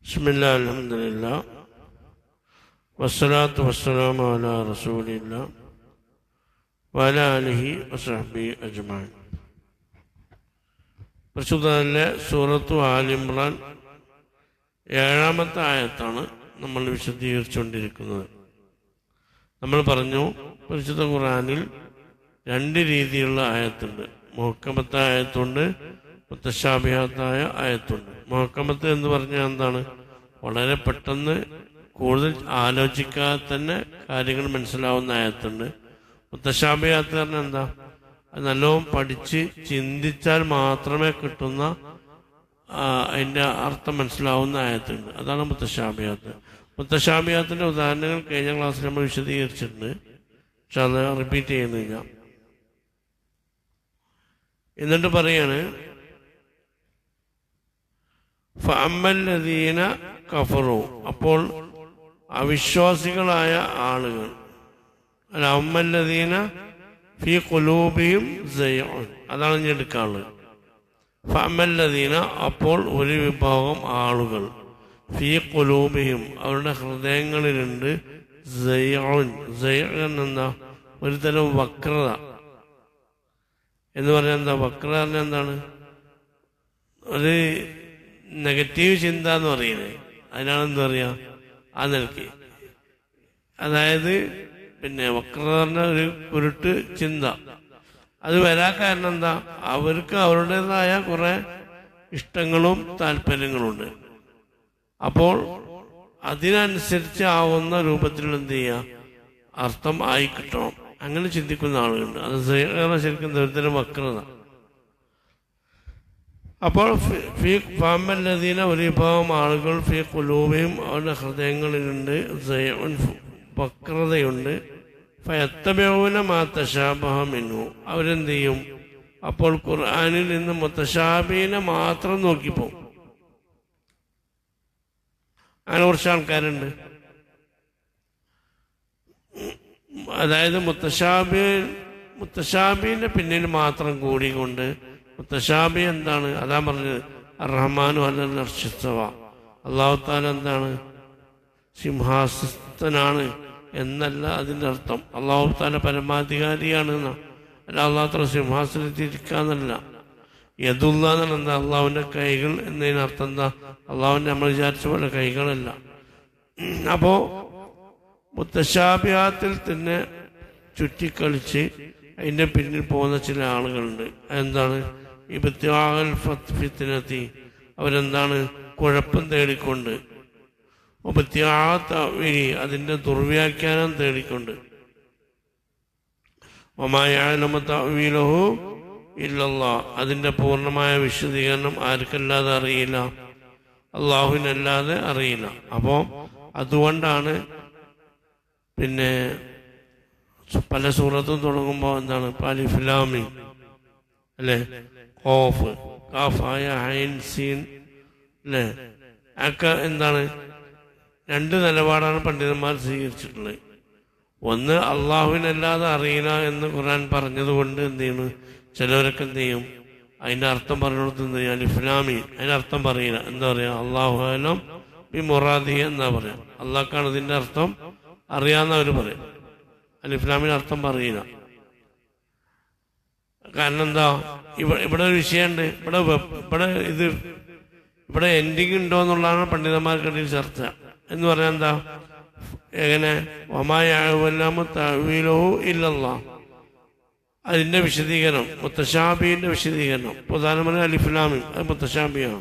ബിസ്മില്ലാഹി അൽഹംദുലില്ലാഹ് വസ്സലാത്തു വസ്സലാമു അലാ റസൂലില്ലാഹ് വഅലാ ആലിഹി വസഹ്ബിഹി അജ്മഈൻ. പരിശുദ്ധ സൂറത്തു ആൽ ഇംറാൻ 7-ാമത്തെ ആയത്താണ് നമ്മൾ വിശദീകരിച്ചുകൊണ്ടിരിക്കുന്നത്. നമ്മൾ പറഞ്ഞു, പരിശുദ്ധ ഖുർആനിൽ 2 രീതിയിലുള്ള ആയത്തുണ്ട്. മുഹക്കമത്തായ ആയത്തുണ്ട്, മുത്തശാബിഹാത്തായ ആയത്തുണ്ട്. മുഹക്കമത്ത് എന്ന് പറഞ്ഞാൽ എന്താണ്? വളരെ പെട്ടെന്ന് കൂടുതൽ ആലോചിക്കാതെ തന്നെ കാര്യങ്ങൾ മനസ്സിലാവുന്ന ആയത്തുണ്ട്. മുത്തശാബിഹാത്ത് പറഞ്ഞാൽ എന്താ? നല്ലോണം പഠിച്ച് ചിന്തിച്ചാൽ മാത്രമേ കിട്ടുന്ന അതിൻ്റെ അർത്ഥം മനസ്സിലാവുന്ന ആയത്തുണ്ട്. അതാണ് മുത്തശാബിഹാത്ത്. മുത്തശാബിഹാത്തിൻ്റെ ഉദാഹരണങ്ങൾ കഴിഞ്ഞ ക്ലാസ്സിൽ നമ്മൾ വിശദീകരിച്ചിട്ടുണ്ട്. പക്ഷെ അത് റിപ്പീറ്റ് ചെയ്യുന്നില്ല. എന്നിട്ട് പറയാണ്, ഫഅമ്മല്ലദീന കഫറു, അപ്പോൾ അവിശ്വാസികളായ ആളുകൾ, അല്ല അമ്മല്ലദീന ഫീ ഖുലൂബിഹിം സയ്ഉൻ, അതാണ് ഇനി എടുക്കാനുള്ളത്. ഫഅമ്മല്ലദീന, അപ്പോൾ ഒരു വിഭാഗം ആളുകൾ, ഫീ ഖുലൂബിഹിം, അവരുടെ ഹൃദയങ്ങളിലുണ്ട്, സയ്ഉൻ, സയ്ഉൻ എന്താ? ഒരു തരം വക്രത എന്ന് പറഞ്ഞാൽ എന്താ? വക്രത പറഞ്ഞാൽ എന്താണ്? ഒരു നെഗറ്റീവ് ചിന്ത എന്ന് പറയുന്നത്, അതിനാണ് എന്താ പറയുക, ആ നിലയ്ക്ക്. അതായത് പിന്നെ വക്രത പറഞ്ഞ ഒരു കുരുട്ട് ചിന്ത. അത് വരാൻ കാരണം എന്താ? അവർക്ക് അവരുടേതായ കുറെ ഇഷ്ടങ്ങളും താല്പര്യങ്ങളുണ്ട്. അപ്പോൾ അതിനനുസരിച്ച് ആവുന്ന രൂപത്തിൽ എന്ത് ചെയ്യുക, അർത്ഥം ആയി കിട്ടണം. അങ്ങനെ ചിന്തിക്കുന്ന ആളുകളുണ്ട്. അത് ശരിക്കും ഒരുതരം വക്രത. അപ്പോൾ ഫഅമ്മല്ലദീന, ഒരു വിഭാഗം ആളുകൾ, ഫീ ഖുലൂബിഹിം, അവരുടെ ഹൃദയങ്ങളിലുണ്ട്, വക്രതയുണ്ട്, ഫയത്തബിഊന മാ തശാബഹ മിൻഹു, അവരെന്ത് ചെയ്യും? അപ്പോൾ ഖുർആനിൽ നിന്ന് മുത്തശാബീനെ മാത്രം നോക്കിപ്പോകും. അങ്ങനെ കുറച്ച് ആൾക്കാരുണ്ട്. അതായത് മുത്തശാബീന്റെ പിന്നിൽ മാത്രം കൂടിക്കൊണ്ട്, മുത്തശാബി എന്താണ്? അതാ പറഞ്ഞത്, റഹ്മാനു അലൽ അർശി ഇസ്തവ, അല്ലാഹു തആല എന്താണ്? സിംഹാസനനാണ് എന്നല്ല അതിൻ്റെ അർത്ഥം. അല്ലാഹു തആല പരമാധികാരിയാണ് എന്നാണ്. അല്ല അല്ലാഹു തആല സിംഹാസനത്തിൽ ഇരിക്കാന്നല്ല. യദുല്ലാ എന്നാണ് എന്താ? അള്ളാഹുവിൻ്റെ കൈകൾ എന്നതിനർത്ഥം എന്താ? അള്ളാഹുവിൻ്റെ നമ്മൾ വിചാരിച്ച പോലെ കൈകളല്ല. അപ്പോ മുത്തശാബിഹാത്തിൽ തന്നെ ചുറ്റിക്കളിച്ച് അതിൻ്റെ പിന്നിൽ പോകുന്ന ചില ആളുകളുണ്ട്. എന്താണ്? ഇബ്തിഗാഅൽ ഫിത്നതി, അവരെന്താണ്? കുഴപ്പം തേടിക്കൊണ്ട്, ഇബ്തിഗാഅ തഅ്വീലി, അതിൻ്റെ ദുർവ്യാഖ്യാനം തേടിക്കൊണ്ട്, വമാ യഅലമു തഅ്വീലഹു ഇല്ലല്ലാഹ്, അതിൻ്റെ പൂർണ്ണമായ വിശദീകരണം ആർക്കല്ലാതെ അറിയില്ല? അള്ളാഹുവിനല്ലാതെ അറിയില്ല. അപ്പോൾ അതുകൊണ്ടാണ് പിന്നെ പല സൂറത്തും തുടങ്ങുമ്പോൾ എന്താണ്? അലിഫ് ലാം മീം അല്ലേ, ഖാഫ്, കാഫായ ഐൻ സീൻ അല്ലേ, ഒക്കെ എന്താണ്? 2 നിലപാടാണ് പണ്ഡിതന്മാർ സ്വീകരിച്ചിട്ടുള്ളത്. ഒന്ന്, അള്ളാഹുവിനല്ലാതെ അറിയില്ല എന്ന് ഖുർആൻ പറഞ്ഞതുകൊണ്ട് എന്ത് ചെയ്യുന്നു? ചിലവരൊക്കെ എന്ത് ചെയ്യും? അതിൻ്റെ അർത്ഥം പറഞ്ഞിടത്ത് എന്ത് ചെയ്യും? അലിഫ് ലാം മീം, അതിൻ്റെ അർത്ഥം പറയില്ല. എന്താ പറയുക? അല്ലാഹു അഅലം ബി മുറാദിഹി എന്നാ പറയാം. അള്ളാഹ്ക്കാണ് ഇതിൻ്റെ അർത്ഥം അറിയാവുന്നവർ പറയും. അലിഫ് ലാം മീം അർത്ഥം പറയില്ല. കാരണം എന്താ? ഇവിടെ ഒരു വിഷയമുണ്ട്. ഇവിടെ എൻഡിങ് ഉണ്ടോ എന്നുള്ളതാണ് പണ്ഡിതന്മാർക്കിടയിൽ ചർച്ച. എന്ന് പറഞ്ഞാൽ എന്താ? എങ്ങനെ? വമാ യഅലമു തഅ്വീലഹു ഇല്ലല്ലാഹ്, അതിന്റെ വിശദീകരണം, മുത്തശാബിന്റെ വിശദീകരണം. പ്രധാനമന്ത്രി അലിഫ് ലാം മീം, അത് മുത്തശാബിയാണ്.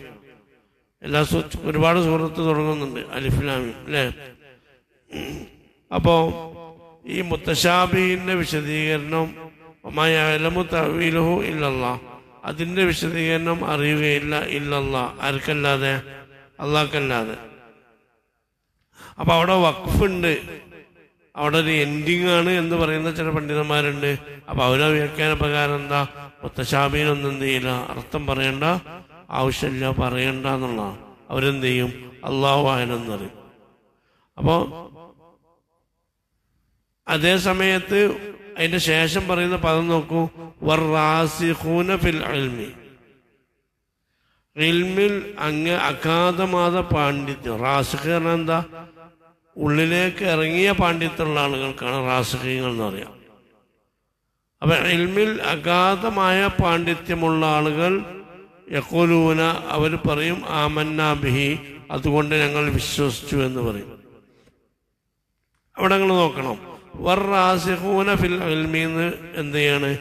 ഒരുപാട് സൂറത്ത് തുടങ്ങുന്നുണ്ട് അലിഫ് ലാം മീം അല്ലേ. അപ്പോ ഈ മുത്തശാബിന്റെ വിശദീകരണം, വമാ യഅലമു തഅ്വീലഹു ഇല്ലല്ലാഹ്, അതിന്റെ വിശദീകരണം അറിയുകയില്ല ഇല്ലല്ലാഹ്, ആർക്കല്ലാതെ? അള്ളാഹ്ക്കല്ലാതെ. അപ്പൊ അവിടെ വഖഫുണ്ട്, അവിടെ ഒരു എൻഡിങ് ആണ് എന്ന് പറയുന്ന ചില പണ്ഡിതന്മാരുണ്ട്. അപ്പൊ അവരുടെ വ്യാഖ്യാന പ്രകാരം എന്താ? മുത്തശാബീനൊന്നും എന്ത് ചെയ്യില്ല, അർത്ഥം പറയണ്ട ആവശ്യമില്ല, പറയണ്ട എന്നുള്ളതാണ്. അവരെന്ത് ചെയ്യും? അല്ലാഹു അഅലം എന്ന് പറയും. അപ്പോ അതേ സമയത്ത് അതിന്റെ ശേഷം പറയുന്ന പദം നോക്കൂ, വറാസിഖൂന ഫിൽ ഇൽമി, ഇൽമിൽ അങ്ങ് അഗാധമാത പാണ്ഡിത്യം. റാസിഖ് പറഞ്ഞാൽ എന്താ? ഉള്ളിലേക്ക് ഇറങ്ങിയ പാണ്ഡിത്യമുള്ള ആളുകൾക്കാണ് റാസിഖീങ്ങൾ എന്ന് പറയാം. അപ്പൊ ഇൽമിൽ അഗാധമായ പാണ്ഡിത്യമുള്ള ആളുകൾ യഖൂലൂന, അവർ പറയും ആമന്നാ ബിഹി, അതുകൊണ്ട് ഞങ്ങൾ വിശ്വസിച്ചു എന്ന് പറയും. അവിടെ നിങ്ങൾ നോക്കണം, വർ-റാസിഖൂന ഫിൽ ഇൽമിന്ന് എന്ത് ചെയ്യാണ്?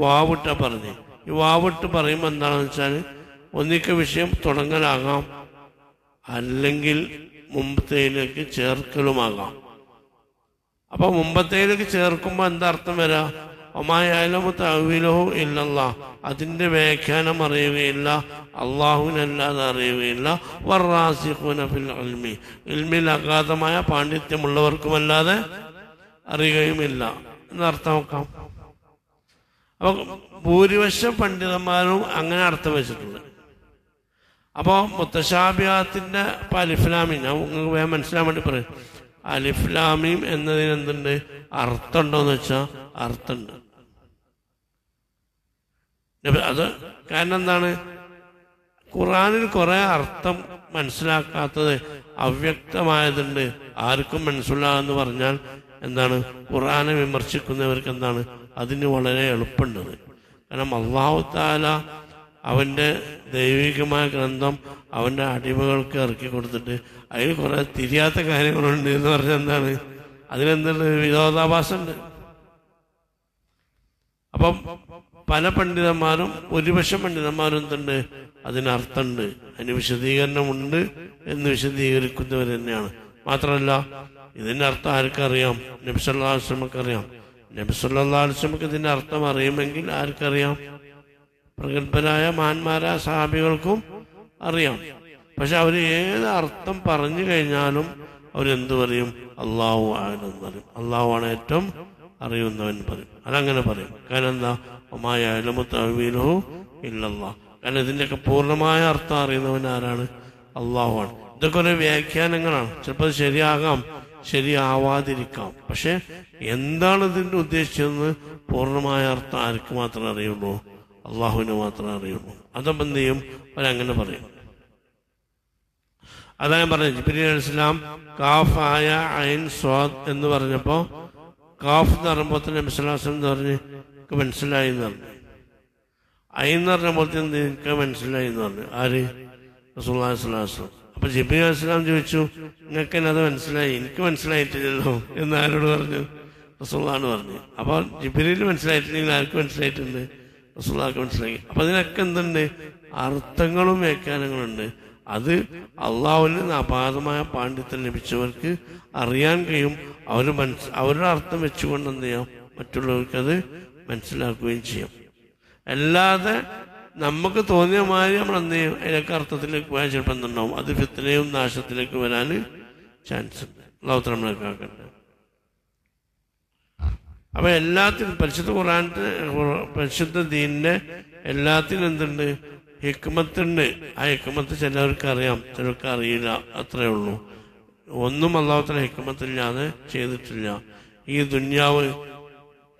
വാവിട്ട പറഞ്ഞ്. ഈ വാവിട്ട് പറയുമ്പോൾ എന്താണെന്ന് വെച്ചാൽ ഒന്നിക്ക വിഷയം തുടങ്ങലാകാം, അല്ലെങ്കിൽ മുമ്പത്തേലേക്ക് ചേർക്കലുമാകാം. അപ്പൊ മുമ്പത്തേലേക്ക് ചേർക്കുമ്പോൾ എന്താ അർത്ഥം വരാ? ഒമായാലമു തഅ്വീലുഹു ഇല്ലല്ലാഹ്, അതിന്റെ വ്യാഖ്യാനം അറിയുകയില്ല, അള്ളാഹുവിനല്ലാതെ അറിയുകയില്ല. വർ-റാസിഖൂന ഫിൽ ഇൽമി, ഇൽമിൽ അഗാധമായ പാണ്ഡിത്യമുള്ളവർക്കുമല്ലാതെ അറിയുകയുമില്ല എന്നർത്ഥം വെക്കാം. അപ്പൊ ഭൂരിപക്ഷം പണ്ഡിതന്മാരും അങ്ങനെ അർത്ഥം വെച്ചിട്ടുണ്ട്. അപ്പോൾ മുത്തശാബിഹാത്തിന്റെ അലിഫ്ലാമീം നിങ്ങൾക്ക് വേഗം മനസ്സിലാൻ വേണ്ടി പറയും. അലിഫ്ലാമീം എന്നതിന് എന്തുണ്ട്? അർത്ഥമുണ്ടോന്ന് വെച്ചാൽ അർത്ഥമുണ്ട്. അത് കാരണം എന്താണ്? ഖുർആനിൽ കുറെ അർത്ഥം മനസ്സിലാക്കാത്തത് അവ്യക്തമായതുണ്ട്, ആർക്കും മനസ്സിലാകുമെന്ന് പറഞ്ഞാൽ എന്താണ്? ഖുർആനെ വിമർശിക്കുന്നവർക്ക് എന്താണ്? അതിന് വളരെ എളുപ്പമുണ്ട്. കാരണം അല്ലാഹു തആല അവൻ്റെ ദൈവികമായ ഗ്രന്ഥം അവൻ്റെ അടിമകൾക്ക് ഇറക്കി കൊടുത്തിട്ട് അതിൽ കുറെ തിരിയാത്ത കാര്യങ്ങളുണ്ട് എന്ന് പറഞ്ഞാൽ എന്താണ്? അതിലെന്തുണ്ട്? വിരോധാഭാസമുണ്ട്. അപ്പം പല പണ്ഡിതന്മാരും, ഭൂരിപക്ഷം പണ്ഡിതന്മാരും എന്തുണ്ട്? അതിനർത്ഥമുണ്ട്, അതിന് വിശദീകരണമുണ്ട് എന്ന് വിശദീകരിക്കുന്നവർ തന്നെയാണ്. മാത്രമല്ല ഇതിൻ്റെ അർത്ഥം ആർക്കറിയാം? നബി സല്ലല്ലാഹു അലൈഹി വസല്ലമക്ക് അറിയാം. നബി സല്ലല്ലാഹു അലൈഹി വസല്ലമക്ക് ഇതിൻ്റെ അർത്ഥം അറിയുമെങ്കിൽ ആർക്കറിയാം? പ്രഗത്ഭരായ മഹാന്മാരായ സഹാബികൾക്കും അറിയാം. പക്ഷെ അവർ ഏത് അർത്ഥം പറഞ്ഞു കഴിഞ്ഞാലും അവരെന്ത് പറയും? അല്ലാഹു അഅലം എന്ന് പറയും. അല്ലാഹു ആണ് ഏറ്റവും അറിയുന്നവൻ പറയും. അതങ്ങനെ പറയും. കാരണം എന്താ? വമാ യഅലമു തഅ്വീലഹു ഇല്ലല്ലാഹ്. കാരണം ഇതിൻ്റെയൊക്കെ പൂർണ്ണമായ അർത്ഥം അറിയുന്നവൻ ആരാണ്? അല്ലാഹു ആണ്. ഇതൊക്കെ ഒരു വ്യാഖ്യാനങ്ങളാണ്. ചിലപ്പോൾ ശരിയാകാം, ശരിയാവാതിരിക്കാം. പക്ഷെ എന്താണ് ഇതിൻ്റെ ഉദ്ദേശിച്ചതെന്ന് പൂർണ്ണമായ അർത്ഥം ആർക്ക് മാത്രമേ അറിയുള്ളൂ? അള്ളാഹുവിന് മാത്രമേ അറിയുള്ളൂ. അതപ്പം എന്ത് ചെയ്യും? അവരങ്ങനെ പറയും. അതാ ഞാൻ പറഞ്ഞത്, ജിബ്രീൽ അലൈഹിസ്സലാം കാഫ് ആയ ഐൻ സ്വാദ് എന്ന് പറഞ്ഞപ്പോ കാഫ് എന്ന് പറയുമ്പോൾ തന്നെ നബി സല്ലല്ലാഹു അലൈഹി വസല്ലം എന്ന് പറഞ്ഞ് എനിക്ക് മനസ്സിലായി എന്ന് പറഞ്ഞു. ഐൻ എന്ന് പറഞ്ഞപ്പോൾ തന്നെ എനിക്ക് മനസ്സിലായി എന്ന് പറഞ്ഞു. ആര്? റസൂലുള്ളാഹി സ്വല്ലല്ലാഹു അലൈഹി വസല്ലം. അപ്പൊ ജിബ്രീൽ അലൈഹിസ്സലാം ചോദിച്ചു, നിങ്ങൾക്ക് എന്നെ അത് മനസ്സിലായി? എനിക്ക് മനസ്സിലായിട്ടില്ലല്ലോ എന്ന് ആരോട് പറഞ്ഞു? റസൂലുള്ളാഹി പറഞ്ഞു. അപ്പൊ ജിബ്രീൽ മനസ്സിലായിട്ടില്ലെങ്കിൽ ആർക്ക് മനസ്സിലായിട്ടുണ്ട്? റസൂലുള്ളാഹിക്ക് മനസ്സിലായി. അപ്പൊ അതിനൊക്കെ എന്തുണ്ട്? അർത്ഥങ്ങളും വ്യാഖ്യാനങ്ങളുണ്ട്. അത് അള്ളാഹുവിന് അപാരമായ പാണ്ഡിത്യം ലഭിച്ചവർക്ക് അറിയാൻ കഴിയും. അവരുടെ അർത്ഥം വെച്ചുകൊണ്ട് എന്ത് ചെയ്യാം? മറ്റുള്ളവർക്ക് അത് മനസ്സിലാക്കുകയും ചെയ്യാം. അല്ലാതെ നമുക്ക് തോന്നിയ മാതിരി നമ്മൾ എന്ത് ചെയ്യും? അതിനൊക്കെ അർത്ഥത്തിലേക്ക് പോയാൽ ചിലപ്പോൾ എന്തുണ്ടാവും? അത് ഫിത്നയും നാശത്തിലേക്ക് വരാൻ ചാൻസ് ഉണ്ട്. അള്ളാഹു തആല നമ്മളെ കാക്കട്ടെ. അപ്പൊ എല്ലാത്തിനും പരിശുദ്ധ ഖുർആനിന്റെ, പരിശുദ്ധ ദീനിന്റെ എല്ലാത്തിനും എന്തുണ്ട്? ഹിക്മത്തുണ്ട്. ആ ഹിക്മത്ത് ചിലവർക്ക് അറിയാം, ചിലർക്ക് അറിയില്ല, അത്രേ ഉള്ളൂ. ഒന്നും അല്ലാഹു തആല ഹിക്മത്തില്ലാതെ ചെയ്തിട്ടില്ല. ഈ ദുന്യാവ്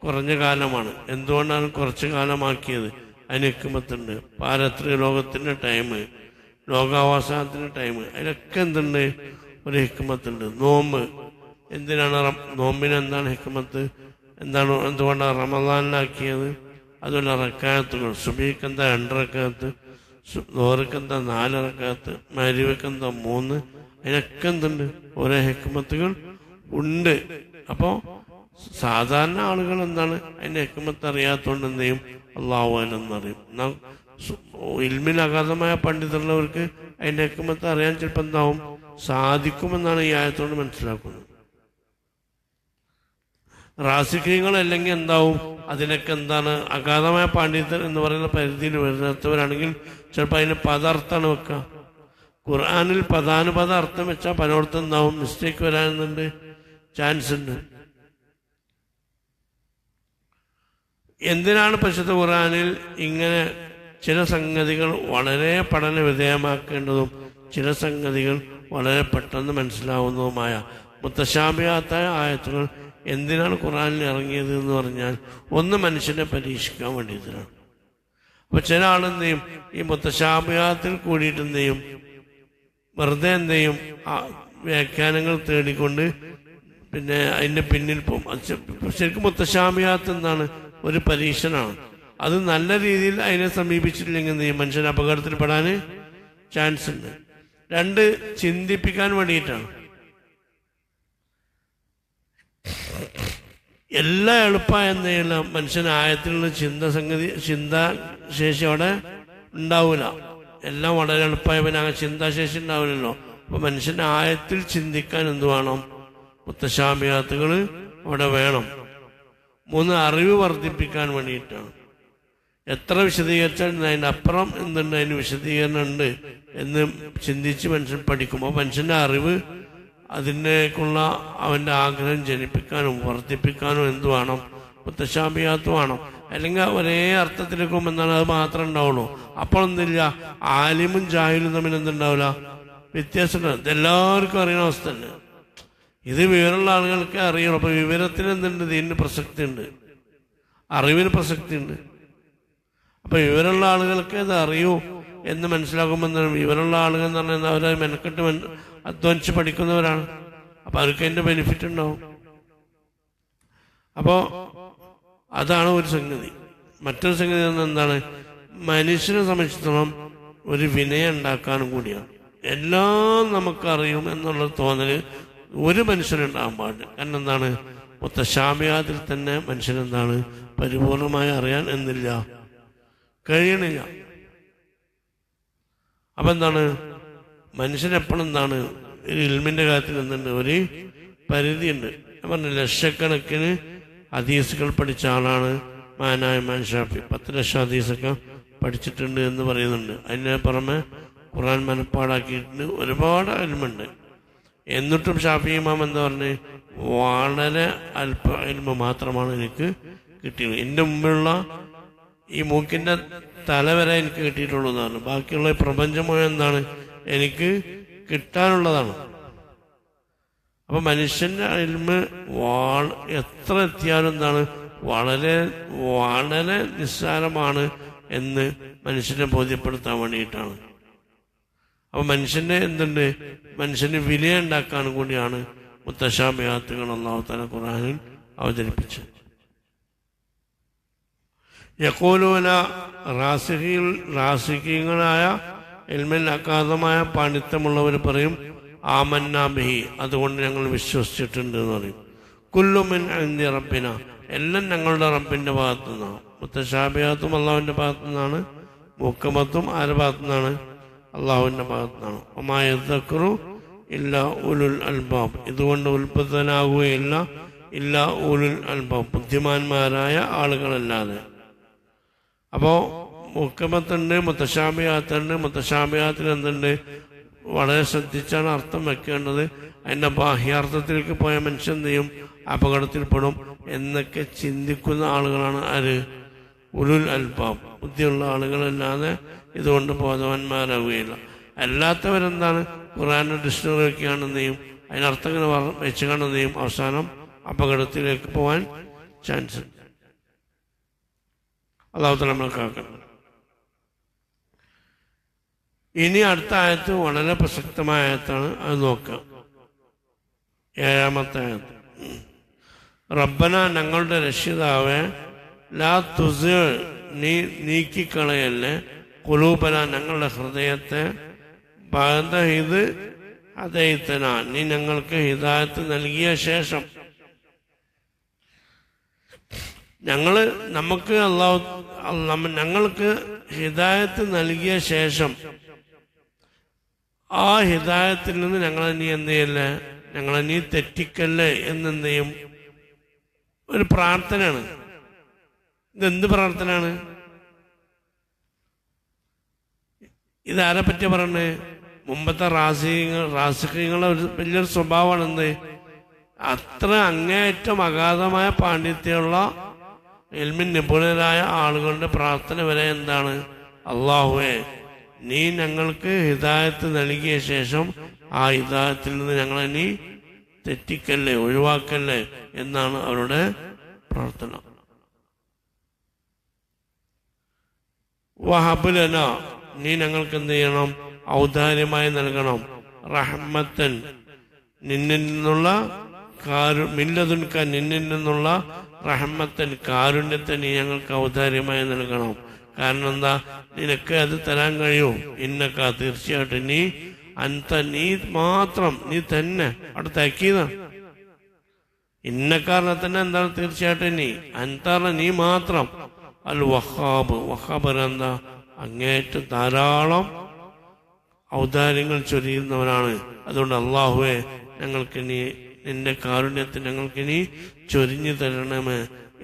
കുറഞ്ഞ കാലമാണ്. എന്തുകൊണ്ടാണ് കുറച്ച് കാലമാക്കിയത്? അതിന് ഹിക്മത്തുണ്ട്. പാരത്രിക ലോകത്തിന്റെ ടൈം, ലോകാവസാനത്തിന്റെ ടൈം, അതിലൊക്കെ എന്തുണ്ട്? ഒരു ഹിക്മത്തുണ്ട്. നോമ്പ് എന്തിനാണ്? നോമ്പിന് എന്താണ് ഹിക്മത്ത്? എന്താണ്? എന്തുകൊണ്ടാണ് റമദാനിലാക്കിയത്? അതുപോലെ റക്കാത്തുകൾ, സുബഹിക്ക് എന്താ 2 റക്കാത്ത്, ലോഹർക്ക് എന്താ 4 റക്കാത്ത്, മഗ്‌രിബിക്ക് എന്താ 3. അതിനൊക്കെ എന്തുണ്ട്? ഓരോ ഹിക്മത്തുകൾ ഉണ്ട്. അപ്പോൾ സാധാരണ ആളുകൾ എന്താണ്? അതിന്റെ ഹിക്മത്ത് അറിയാത്തതുകൊണ്ട് എന്ത് ചെയ്യും? അല്ലാഹു എന്നറിയും. എന്നാൽ ഇൽമിൽ അഗാധമായ പണ്ഡിതരുള്ളവർക്ക് അതിന്റെ ഹിക്മത്ത് അറിയാൻ ചിലപ്പോൾ എന്താവും? സാധിക്കുമെന്നാണ് ഈ ആയത്തോട് മനസ്സിലാക്കുന്നത്. റാസിഖീങ്ങൾ അല്ലെങ്കിൽ എന്താവും? അതിനൊക്കെ എന്താണ്? അഗാധമായ പാണ്ഡിത്യൻ എന്ന് പറയുന്ന പരിധിയിൽ വരുന്നവരാണെങ്കിൽ ചിലപ്പോൾ അതിന് പദാർത്ഥാണ് വെക്കുക. ഖുർആനിൽ പദാനുപദ അർത്ഥം വെച്ചാൽ പലയിടത്തും എന്താവും? മിസ്റ്റേക്ക് വരാനുണ്ട്, ചാൻസ് ഉണ്ട്. എന്തിനാണ് പരിശുദ്ധ ഖുർആനിൽ ഇങ്ങനെ ചില സംഗതികൾ വളരെ പഠന വിധേയമാക്കേണ്ടതും ചില സംഗതികൾ വളരെ പെട്ടെന്ന് മനസ്സിലാവുന്നതുമായ മുത്തശാബിഹാത്തായ ആയത്തുകൾ എന്തിനാണ് ഖുർആനിൽ ഇറങ്ങിയത് എന്ന് പറഞ്ഞാൽ ഒന്ന് മനുഷ്യനെ പരീക്ഷിക്കാൻ വേണ്ടിയിട്ടാണ്. അപ്പൊ ചില ആളെന്ത് ചെയ്യും, ഈ മുത്തശാബിഹാത്തിൽ കൂടിയിട്ട് എന്ത് ചെയ്യും, വെറുതെ എന്ത് ചെയ്യും, വ്യാഖ്യാനങ്ങൾ തേടിക്കൊണ്ട് പിന്നെ അതിന്റെ പിന്നിൽ പോകും. ശരിക്കും മുത്തശാബിഹാത്ത് എന്താണ്, ഒരു പരീക്ഷണമാണ്. അത് നല്ല രീതിയിൽ അതിനെ സമീപിച്ചിട്ടില്ലെങ്കിൽ എന്ത് ചെയ്യും, മനുഷ്യൻ അപകടത്തിൽപ്പെടാൻ ചാൻസ് ഉണ്ട്. രണ്ട്, ചിന്തിപ്പിക്കാൻ വേണ്ടിയിട്ടാണ്. എല്ലാം എളുപ്പമായ എന്തെയ്യില്ല, മനുഷ്യൻ ആയത്തിലുള്ള ചിന്താശേഷി അവിടെ ഉണ്ടാവില്ല. എല്ലാം വളരെ എളുപ്പമായ പിന്നെ അങ്ങനെ ചിന്താശേഷി ഉണ്ടാവില്ലല്ലോ. അപ്പൊ മനുഷ്യൻ ആയത്തിൽ ചിന്തിക്കാൻ എന്ത് വേണം, മുത്തശാബിഹാത്തുകൾ അവിടെ വേണം. 3, അറിവ് വർദ്ധിപ്പിക്കാൻ വേണ്ടിയിട്ടാണ്. എത്ര വിശദീകരിച്ചാൽ അതിൻ്റെ അപ്പുറം എന്തുണ്ട്, അതിന് വിശദീകരണം ഉണ്ട് എന്ന് ചിന്തിച്ച് മനുഷ്യൻ പഠിക്കുമ്പോൾ മനുഷ്യന്റെ അറിവ് അതിനേക്കുള്ള അവന്റെ ആഗ്രഹം ജനിപ്പിക്കാനും വർദ്ധിപ്പിക്കാനും എന്ത് വേണം, മുത്തശാബിഹാത്ത് വേണം. അല്ലെങ്കിൽ ഒരേ അർത്ഥത്തിലേക്കും എന്താണ്, അത് മാത്രമേ ഉണ്ടാവുള്ളൂ. അപ്പോൾ എന്തില്ല, ആലിമും ജാഹിലും തമ്മിൽ എന്തുണ്ടാവില്ല, വ്യത്യാസമുണ്ട്. ഇതെല്ലാവർക്കും അറിയുന്ന അവസ്ഥ തന്നെ. ഇത് വിവരമുള്ള ആളുകൾക്ക് അറിയണം. അപ്പൊ വിവരത്തിന് എന്തുണ്ട്, ഇതിന് പ്രസക്തി ഉണ്ട്, അറിവിന് പ്രസക്തി ഉണ്ട്. അപ്പൊ വിവരമുള്ള ആളുകൾക്ക് ഇത് അറിയൂ എന്ന് മനസ്സിലാക്കുമ്പോൾ വിവരമുള്ള ആളുകൾ എന്ന് പറഞ്ഞാൽ അവരെ മെനക്കെട്ട് അധ്വാനിച്ച് പഠിക്കുന്നവരാണ്. അപ്പൊ അവർക്ക് അതിന്റെ ബെനിഫിറ്റ് ഉണ്ടാവും. അപ്പോ അതാണ് ഒരു സംഗതി. മറ്റൊരു സംഗതി എന്താണ്, മനുഷ്യനെ സംബന്ധിച്ചിടത്തോളം ഒരു വിനയം ഉണ്ടാക്കാനും കൂടിയാണ്. എല്ലാം നമുക്കറിയും എന്നുള്ള തോന്നല് ഒരു മനുഷ്യനുണ്ടാകാൻ പാടില്ല. കാരണം എന്താണ്, മുത്തശാബിഹാത്തിൽ തന്നെ മനുഷ്യനെന്താണ്, പരിപൂർണമായി അറിയാൻ എന്നില്ല, കഴിയണില്ല. അപ്പൊ എന്താണ്, മനുഷ്യനെപ്പോഴും എന്താണ്, ഇൽമിന്റെ കാര്യത്തിൽ എന്തുണ്ട്, ഒരു പരിധിയുണ്ട്. ഞാൻ പറഞ്ഞു, ലക്ഷക്കണക്കിന് ഹദീസുകൾ പഠിച്ച ആളാണ് മഹാനായ ഇമാം ഷാഫി. 10 ലക്ഷം ഹദീസൊക്കെ പഠിച്ചിട്ടുണ്ട് എന്ന് പറയുന്നുണ്ട്. അതിന് പുറമെ ഖുർആൻ മനപ്പാടാക്കിയിട്ടുണ്ട്, ഒരുപാട് ഇൽമുണ്ട്. എന്നിട്ടും ഷാഫി ഇമാം എന്താ പറഞ്ഞ്, വളരെ അല്പ ഇൽമ മാത്രമാണ് എനിക്ക് കിട്ടിയത്. എൻ്റെ മുമ്പിലുള്ള ഈ മൂക്കിന്റെ തല വരെ എനിക്ക് കിട്ടിയിട്ടുള്ളൂ എന്നാണ്. ബാക്കിയുള്ള പ്രപഞ്ചം മുഴുവൻ എന്താണ്, എനിക്ക് കിട്ടാനുള്ളതാണ്. അപ്പൊ മനുഷ്യന്റെ ഇൽമ് എത്ര എത്തിയാലും എന്താണ്, വളരെ വളരെ നിസ്സാരമാണ് എന്ന് മനുഷ്യനെ ബോധ്യപ്പെടുത്താൻ വേണ്ടിയിട്ടാണ്. അപ്പൊ മനുഷ്യന്റെ എന്തുണ്ട്, മനുഷ്യന് വിലയ ഉണ്ടാക്കാനും കൂടിയാണ് മുത്തശാബിഹാത്തുകൾ അല്ലാഹു തആല ഖുർആനിൽ അവതരിപ്പിച്ചത്. യഖൂലൂന, റാസിഖീങ്ങളായ ഇൽമിൽ അഗാധമായ പാണ്ഡിത്യമുള്ളവർ പറയും, ആമന്നാ ബിഹി, അതുകൊണ്ട് ഞങ്ങൾ വിശ്വസിച്ചിട്ടുണ്ട് എന്ന് പറയും. കുല്ലു മിൻ ഇൻദി റബ്ബിന, എല്ലാം ഞങ്ങളുടെ റബ്ബിന്റെ ഭാഗത്തു നിന്നാണ്. മുത്തശാബിഹാത്തും അള്ളാഹുവിന്റെ ഭാഗത്തു നിന്നാണ്, മുഹ്കമത്തും ആരുടെ ഭാഗത്തു നിന്നാണ്, അള്ളാഹുവിന്റെ ഭാഗത്തു നിന്നാണ്. വമാ യദ്ദക്കറു ഇല്ലാ ഉലുൽ അൽബാബ്, ഇതുകൊണ്ട് ഉത്ബുദ്ധനാകുകയില്ല ഇല്ലാ ഉലുൽ അൽബാബ്, ബുദ്ധിമാന്മാരായ ആളുകളല്ലാതെ. അപ്പോ മുഹ്കമത്തുണ്ട്, മുത്തശാബിഹാത്തുണ്ട്. മുത്തശാബിഹാത്തിൽ എന്തുണ്ട്, വളരെ ശ്രദ്ധിച്ചാണ് അർത്ഥം വെക്കേണ്ടത്. അതിന്റെ ബാഹ്യാർത്ഥത്തിലേക്ക് പോയ മനുഷ്യൻ എന്ത് ചെയ്യും, അപകടത്തിൽപ്പെടും എന്നൊക്കെ ചിന്തിക്കുന്ന ആളുകളാണ് ആര്, ഉലുൽ അൽബാബ്, ബുദ്ധിയുള്ള ആളുകളല്ലാതെ ഇതുകൊണ്ട് ബോധവാന്മാരാകുകയില്ല. അല്ലാത്തവരെന്താണ്, ഖുർആന്റെ ഡിക്ഷണറി ഒക്കെയാണ് എന്ത് ചെയ്യും, അതിനർത്ഥങ്ങൾ വെച്ച് കാണുന്ന ചെയ്യും, അവസാനം അപകടത്തിലേക്ക് പോകാൻ ചാൻസ് ഉണ്ട്. അല്ലാഹു തആല നമ്മളെ കാക്കട്ടെ. ഇനി അടുത്ത ആയത്ത് വളരെ പ്രസക്തമായ ആയത്താണ്, അത് നോക്കാം. 7-ാമത്തെ ആയത്ത്. റബ്ബന, ഞങ്ങളുടെ രക്ഷിതാവേ, ലാ തുസിഅ്, നീ നീക്കിക്കളയല്ലേ, ഖുലൂബന, ഞങ്ങളുടെ ഹൃദയത്തെ, ബഅദ ഇദ് ഹദൈതന, നീ ഞങ്ങൾക്ക് ഹിദായത്ത് നൽകിയ ശേഷം. ഞങ്ങൾക്ക് ഹിദായത്ത് നൽകിയ ശേഷം ആ ഹിദായത്തിൽ നിന്ന് ഞങ്ങളെ നീ എന്ത് ചെയ്യല്ലേ, ഞങ്ങളെ നീ തെറ്റിക്കല്ലേ എന്നെന്ത് ചെയ്യും, ഒരു പ്രാർത്ഥനയാണ്. ഇതെന്ത് പ്രാർത്ഥനയാണ്? ഇതാരെ പറ്റിയ പറയണേ? മുമ്പത്തെ റാസിഖീങ്ങളുടെ ഒരു വലിയൊരു സ്വഭാവമാണ് എന്ത്, അത്ര അങ്ങേയറ്റം അഗാധമായ പാണ്ഡിത്യമുള്ള ഇൽമിൻ നിപുണരായ ആളുകളുടെ പ്രാർത്ഥന വരെ എന്താണ്, അല്ലാഹുവേ, നീ ഞങ്ങൾക്ക് ഹിദായത്ത് നൽകിയ ശേഷം ആ ഹിദായത്തിൽ നിന്ന് ഞങ്ങളെ നീ തെറ്റിക്കല്ലേ, ഒഴിവാക്കല്ലേ എന്നാണ് അവരുടെ പ്രാർത്ഥന. വഹബുലന, നീ ഞങ്ങൾക്ക് എന്ത് ചെയ്യണം? ഔദാര്യമായി നൽകണം. റഹ്മത്തൻ, നിന്നിൽ നിന്നുള്ള മില്ലതുൻക, നിന്നിൽ നിന്നുള്ള റഹ്മത്തൻ, കാരുണ്യത്തെ നീ ഞങ്ങൾക്ക് ഔദാര്യമായി നൽകണം. കാരണം എന്താ? നിനക്ക് അത് തരാൻ കഴിയും. ഇന്നക്ക, തീർച്ചയായിട്ടും നീ, അന്ത, നീ മാത്രം, നീ തന്നെ. അവിടെ തക്കീതാണ്. ഇന്നക്കാരനെ തന്നെ എന്താണ്? തീർച്ചയായിട്ടും നീ, അന്താറിന് നീ മാത്രം. അൽ വഹാബ്, വഹാബ് എന്താ? അങ്ങേറ്റം ധാരാളം ഔദാര്യങ്ങൾ ചൊരിയുന്നവനാണ്. അതുകൊണ്ട് അള്ളാഹുവെ, ഞങ്ങൾക്ക് നീ, നിന്റെ കാരുണ്യത്തെ ഞങ്ങൾക്ക് നീ ചൊരിഞ്ഞു തരണമേ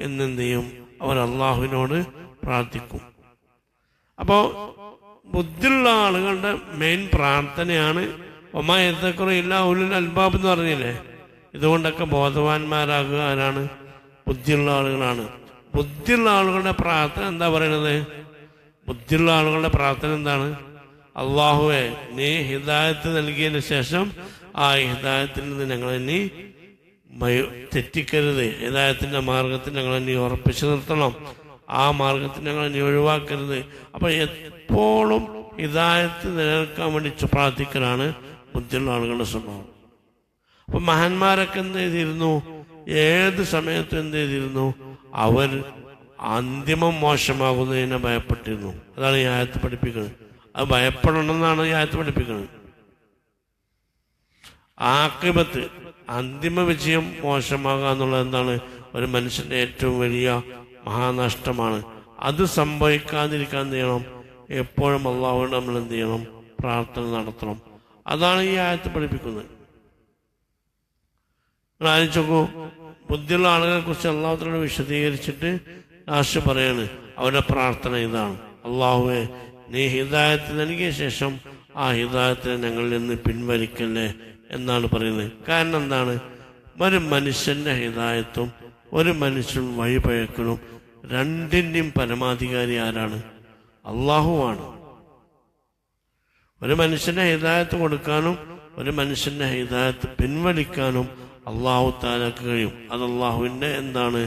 എന്നെന്ത് ചെയ്യും? അവർ അള്ളാഹുവിനോട് പ്രാർത്ഥിക്കും. അപ്പോ ബുദ്ധിയുള്ള ആളുകളുടെ മെയിൻ പ്രാർത്ഥനയാണ് ഒമാ യദ്ദക്കറുല്ല ഉലുൽ അൽബാബ് എന്ന് പറഞ്ഞില്ലേ? ഇതുകൊണ്ടൊക്കെ ബോധവാന്മാരാകുക ആരാണ്? ബുദ്ധിയുള്ള ആളുകളാണ്. ബുദ്ധിയുള്ള ആളുകളുടെ പ്രാർത്ഥന എന്താ പറയണത്? ബുദ്ധിയുള്ള ആളുകളുടെ പ്രാർത്ഥന എന്താണ്? അള്ളാഹുവെ, നീ ഹിദായത്ത് നൽകിയതിന് ശേഷം ആ ഹിദായത്തിൽ നിന്ന് ഞങ്ങളെ നീ തെറ്റിക്കരുത്. ഹിദായത്തിന്റെ മാർഗത്തിൽ ഞങ്ങളെ നീ ഉറപ്പിച്ചു നിർത്തണം. ആ മാർഗത്തിൽ ഞങ്ങളെ നീ ഒഴിവാക്കരുത്. അപ്പൊ എപ്പോഴും ഹിദായത്ത് നിലനിൽക്കാൻ വേണ്ടി പ്രാർത്ഥിക്കലാണ് ബുദ്ധിയുള്ള ആളുകളുടെ സ്വഭാവം. അപ്പൊ മഹാന്മാരൊക്കെ എന്ത് ചെയ്തിരുന്നു? ഏത് സമയത്തും എന്ത് ചെയ്തിരുന്നു? അവർ അന്തിമം മോശമാകുന്നതിനെ ഭയപ്പെട്ടിരുന്നു. അതാണ് ഈ ആയത്ത് പഠിപ്പിക്കുന്നത്. അത് ഭയപ്പെടണമെന്നാണ് ഈ ആയത്ത് പഠിപ്പിക്കുന്നത്. ആഖിബത്ത്, അന്തിമ വിജയം മോശമാകുക എന്നുള്ളത് എന്താണ്? ഒരു മനുഷ്യന്റെ ഏറ്റവും വലിയ മഹാനഷ്ടമാണ്. അത് സംഭവിക്കാതിരിക്കാൻ എന്ത് ചെയ്യണം? എപ്പോഴും അള്ളാഹുവിനോട് നമ്മൾ എന്ത് ചെയ്യണം? പ്രാർത്ഥന നടത്തണം. അതാണ് ഈ ആയത്ത് പഠിപ്പിക്കുന്നത്. നിങ്ങൾ ആലോചിച്ചോക്കൂ, ബുദ്ധിയുള്ള ആളുകളെ കുറിച്ച് അള്ളാഹുവിനോട് വിശദീകരിച്ചിട്ട് ലാസ്റ്റ് പറയാണ് അവരുടെ പ്രാർത്ഥന ഇതാണ്: അള്ളാഹുവെ, നീ ഹിദായത്ത് നൽകിയ ശേഷം ആ ഹിദായത്തിനെ ഞങ്ങളിൽ നിന്ന് പിൻവലിക്കല്ലേ എന്നാണ് പറയുന്നത്. കാരണം എന്താണ്? ഒരു മനുഷ്യന്റെ ഹിദായത്തും ഒരു മനുഷ്യൻ വഴിപഴക്കലും രണ്ടിന്റെയും പരമാധികാരി ആരാണ്? അള്ളാഹുവാണ്. ഒരു മനുഷ്യന്റെ ഹിദായത്ത് കൊടുക്കാനും ഒരു മനുഷ്യന്റെ ഹിദായത്ത് പിൻവലിക്കാനും അള്ളാഹു താലാക്ക് കഴിയും. അത് അള്ളാഹുവിന്റെ എന്താണ്?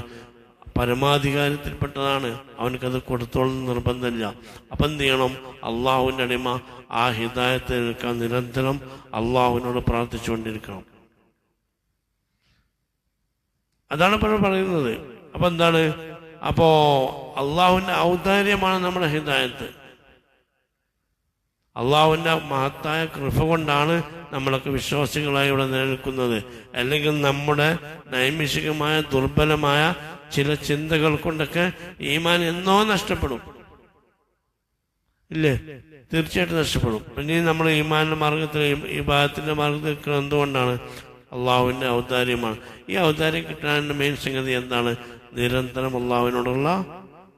പരമാധികാരത്തിൽപ്പെട്ടതാണ്. അവനക്കത് കൊടുത്തോളം നിർബന്ധമില്ല. അപ്പം എന്ത് ചെയ്യണം? അള്ളാഹുവിന്റെ അടിമ ആ ഹിദായത്ത് നിൽക്കാൻ നിരന്തരം അള്ളാഹുവിനോട് പ്രാർത്ഥിച്ചുകൊണ്ടിരിക്കണം. അതാണ് ഇപ്പോൾ പറയുന്നത്. അപ്പൊ എന്താണ്? അപ്പോ അള്ളാഹുവിന്റെ ഔദാര്യമാണ് നമ്മുടെ ഹിദായത്ത്. അള്ളാഹുവിന്റെ മഹത്തായ കൃപ കൊണ്ടാണ് നമ്മളൊക്കെ വിശ്വാസികളായി ഇവിടെ നിലനിൽക്കുന്നത്. അല്ലെങ്കിൽ നമ്മുടെ നൈമിഷികമായ ദുർബലമായ ചില ചിന്തകൾ കൊണ്ടൊക്കെ ഈമാൻ എന്നോ നഷ്ടപ്പെടും. ഇല്ലേ? തീർച്ചയായിട്ടും നഷ്ടപ്പെടും. പിന്നെ നമ്മൾ ഈമാന്റെ മാർഗത്തിൽ, ഈ ഭാഗത്തിന്റെ മാർഗത്തിൽ നിൽക്കുന്നത് എന്തുകൊണ്ടാണ്? അള്ളാഹുവിന്റെ ഔദാര്യമാണ്. ഈ ഔദാര്യം കിട്ടാനുള്ള മെയിൻ സംഗതി എന്താണ്? നിരന്തരം അള്ളാഹുവിനോടുള്ള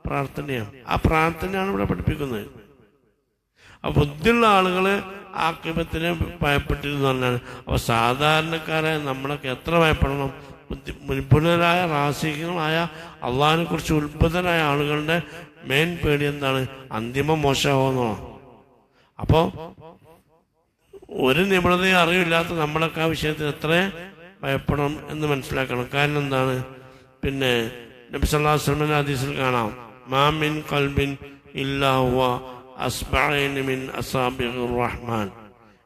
പ്രാർത്ഥനയാണ്. ആ പ്രാർത്ഥനയാണ് ഇവിടെ പഠിപ്പിക്കുന്നത്. അപ്പൊ ബുദ്ധിയുള്ള ആളുകള് ആഖിബത്തിനെ ഭയപ്പെട്ടിരുന്നു പറഞ്ഞാണ്. അപ്പൊ സാധാരണക്കാരെ നമ്മളൊക്കെ എത്ര ഭയപ്പെടണം? നിപുണരായ റാസികളായ അള്ളാഹിനെ കുറിച്ച് ഉത്ഭുതരായ ആളുകളുടെ മെയിൻ പേടി എന്താണ്? അന്തിമം മോശമാവുന്നതാണ്. അപ്പോ ഒരു നിപുണതയും അറിവില്ലാത്ത നമ്മളൊക്കെ ആ വിഷയത്തിൽ എത്ര ഭയപ്പെടണം എന്ന് മനസ്സിലാക്കണം. കാരണം എന്താണ്? പിന്നെ നബി സല്ലല്ലാഹു അലൈഹി വസല്ലം ഹദീസിൽ കാണാം, മാ മിൻ ഖൽബിൻ ഇല്ലാ ഹുവ അസ്ബഅൻ മിൻ അസാബിർ റഹ്മാൻ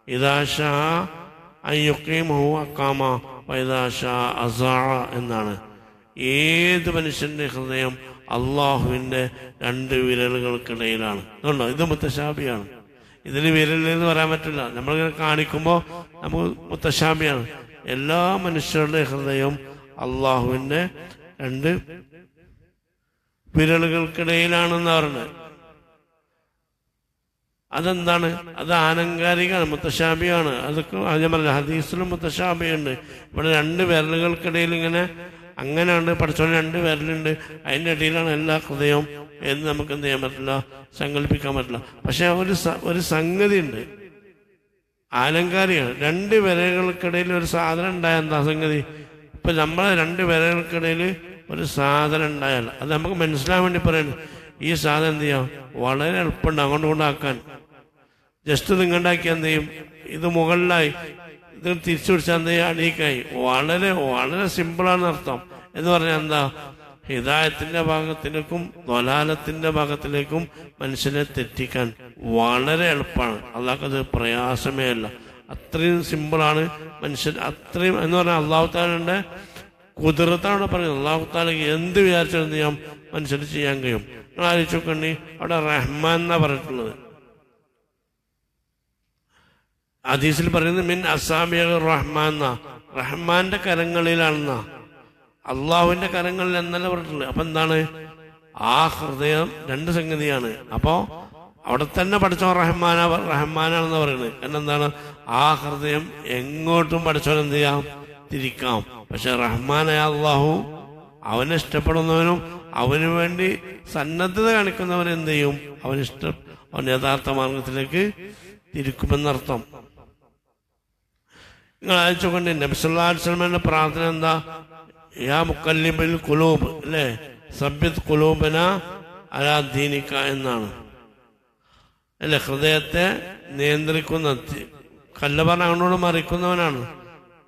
ഇദാ ശാ അൻ യുഖീമഹു അഖാമ വഇദാ ശാ അസാഅ എന്നാണ്. ഏത് മനുഷ്യന്റെ ഹൃദയം അള്ളാഹുവിന്റെ രണ്ട് വിരലുകൾക്കിടയിലാണ്. അതുകൊണ്ടോ ഇത് മുത്തശാബിയാണ്. ഇതിന് വിരലെന്ന് പറയാൻ പറ്റില്ല. നമ്മളിങ്ങനെ കാണിക്കുമ്പോൾ നമുക്ക് മുത്തശാബിയാണ്. എല്ലാ മനുഷ്യരുടെ ഹൃദയം അള്ളാഹുവിന്റെ രണ്ട് വിരലുകൾക്കിടയിലാണെന്ന് പറഞ്ഞത്. അതെന്താണ്? അത് ആലങ്കാരികമാണ്, മുത്തശാബിയാണ്. അതൊക്കെ ഞാൻ പറഞ്ഞ ഹദീസിലും മുത്തശാബിയുണ്ട്. ഇവിടെ രണ്ട് വിരലുകൾക്കിടയിൽ ഇങ്ങനെ അങ്ങനെ ഉണ്ട്. പഠിച്ചോണ്ട് രണ്ട് വിരലുണ്ട്, അതിൻ്റെ ഇടയിലാണ് എല്ലാ ഹൃദയവും എന്ന് നമുക്ക് എന്ത് ചെയ്യാൻ പറ്റില്ല, സങ്കല്പിക്കാൻ പറ്റില്ല. പക്ഷെ ഒരു സംഗതി ഉണ്ട്, ആലങ്കാരികമാണ്. രണ്ട് വിരലുകൾക്കിടയിൽ ഒരു സാധനം ഉണ്ടായ എന്താ സംഗതി? ഇപ്പൊ നമ്മളെ രണ്ട് വിരലുകൾക്കിടയിൽ ഒരു സാധനം ഉണ്ടായാൽ അത് നമുക്ക് മനസ്സിലാൻ വേണ്ടി പറയുന്നത്. ഈ സാധനം എന്ത് ചെയ്യാം? വളരെ എളുപ്പമുണ്ട് അങ്ങോട്ട് കൊണ്ടാക്കാൻ. ജസ്റ്റ് നിങ്ങളുണ്ടാക്കിയാൽ എന്ത് ചെയ്യും? ഇത് മുകളിലായി, ഇത് തിരിച്ചു പിടിച്ചാൽ എന്ത് ചെയ്യും? അടിയിക്കായി. വളരെ വളരെ സിമ്പിളാണ് അർത്ഥം. എന്ന് പറഞ്ഞാൽ എന്താ? ഹിദായത്തിന്റെ ഭാഗത്തിലേക്കും ദ്വലാലത്തിന്റെ ഭാഗത്തിലേക്കും മനുഷ്യനെ തെറ്റിക്കാൻ വളരെ എളുപ്പമാണ്. അള്ളാഹ്ക്കത് പ്രയാസമേ അല്ല. അത്രയും സിമ്പിളാണ് മനുഷ്യൻ. അത്രയും എന്ന് പറഞ്ഞാൽ അള്ളാഹു താലയുടെ കുതിരത്താണ് പറയുന്നത്. അള്ളാഹു താലയ്ക്ക് എന്ത് വിചാരിച്ചാലും എന്ത് ചെയ്യാം, മനുഷ്യന് ചെയ്യാൻ കഴിയും. നിങ്ങൾ ആലോചിച്ച് നോക്കണ്ടി, അവിടെ റഹ്മാൻ എന്നാ പറഞ്ഞിട്ടുള്ളത്. ഹദീസിൽ പറയുന്നത് മിൻ അസാബിയ റഹ്മാൻ എന്നാ, റഹ്മാന്റെ കരങ്ങളിലാണെന്നാ, അള്ളാഹുവിന്റെ കരങ്ങളിൽ എന്നല്ല പറഞ്ഞിട്ടുള്ളത്. അപ്പൊ എന്താണ്, ആ ഹൃദയം രണ്ട് സംഗതിയാണ്. അപ്പോ അവിടെ തന്നെ പഠിച്ചോ റഹ്മാനാണെന്ന് പറയുന്നത്. കാരണം എന്താണ്, ആ ഹൃദയം എങ്ങോട്ടും പഠിച്ചോൻ എന്ത് ചെയ്യാം, തിരിക്കാം. പക്ഷെ റഹ്മാനായ അള്ളാഹു അവനെ ഇഷ്ടപ്പെടുന്നവനും അവന് വേണ്ടി സന്നദ്ധത കാണിക്കുന്നവൻ എന്ത് ചെയ്യും, അവൻ യഥാർത്ഥ മാർഗത്തിലേക്ക് തിരിക്കുമെന്നർത്ഥം. നിങ്ങൾ അയച്ചുകൊണ്ട് നബി സല്ലല്ലാഹു അലൈഹി വസല്ലമയുടെ പ്രാർത്ഥന എന്താ, യാ മുഖല്ലിബുൽ ഖുലൂബ് അല്ലേ, സബ്ബിത് ഖുലൂബനാ അലാ ദീനിക എന്നാണ് അല്ലെ. ഹൃദയത്തെ നിയന്ത്രിക്കുന്ന, കല്ല് പറഞ്ഞ അങ്ങോട്ട് മറിക്കുന്നവനാണ്.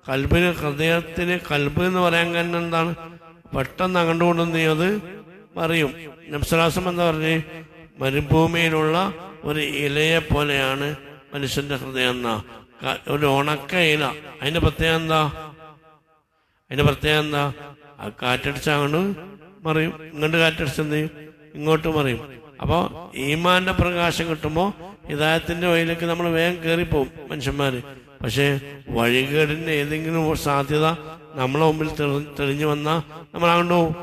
കൽബിന്, ഹൃദയത്തിന് കൽബ് എന്ന് പറയാൻ കാരണം എന്താണ്, പെട്ടെന്ന് അങ്ങോട്ട് കൊണ്ടുവന്ന് അത് മറിയും. നബ്സലാസം എന്താ പറഞ്ഞ്, മരുഭൂമിയിലുള്ള ഒരു ഇലയെ പോലെയാണ് മനുഷ്യന്റെ ഹൃദയം എന്നാ. ഒരു ഉണക്ക ഇല, അതിന്റെ പ്രത്യേകം എന്താ, ആ കാറ്റടിച്ച അങ്ങോട്ട് മറിയും, ഇങ്ങോട്ട് കാറ്റടിച്ച് എന്ത് ചെയ്യും, ഇങ്ങോട്ട് മറിയും. അപ്പോ ഈമാന്റെ പ്രകാശം കിട്ടുമ്പോൾ ഹിദായത്തിന്റെ വഴിയിലേക്ക് നമ്മൾ വേഗം കയറിപ്പോവും മനുഷ്യന്മാര്. പക്ഷെ വഴികേടിന്റെ ഏതെങ്കിലും സാധ്യത നമ്മളെ മുമ്പിൽ തെളിഞ്ഞു വന്നാൽ നമ്മൾ അങ്ങോട്ട് പോകും.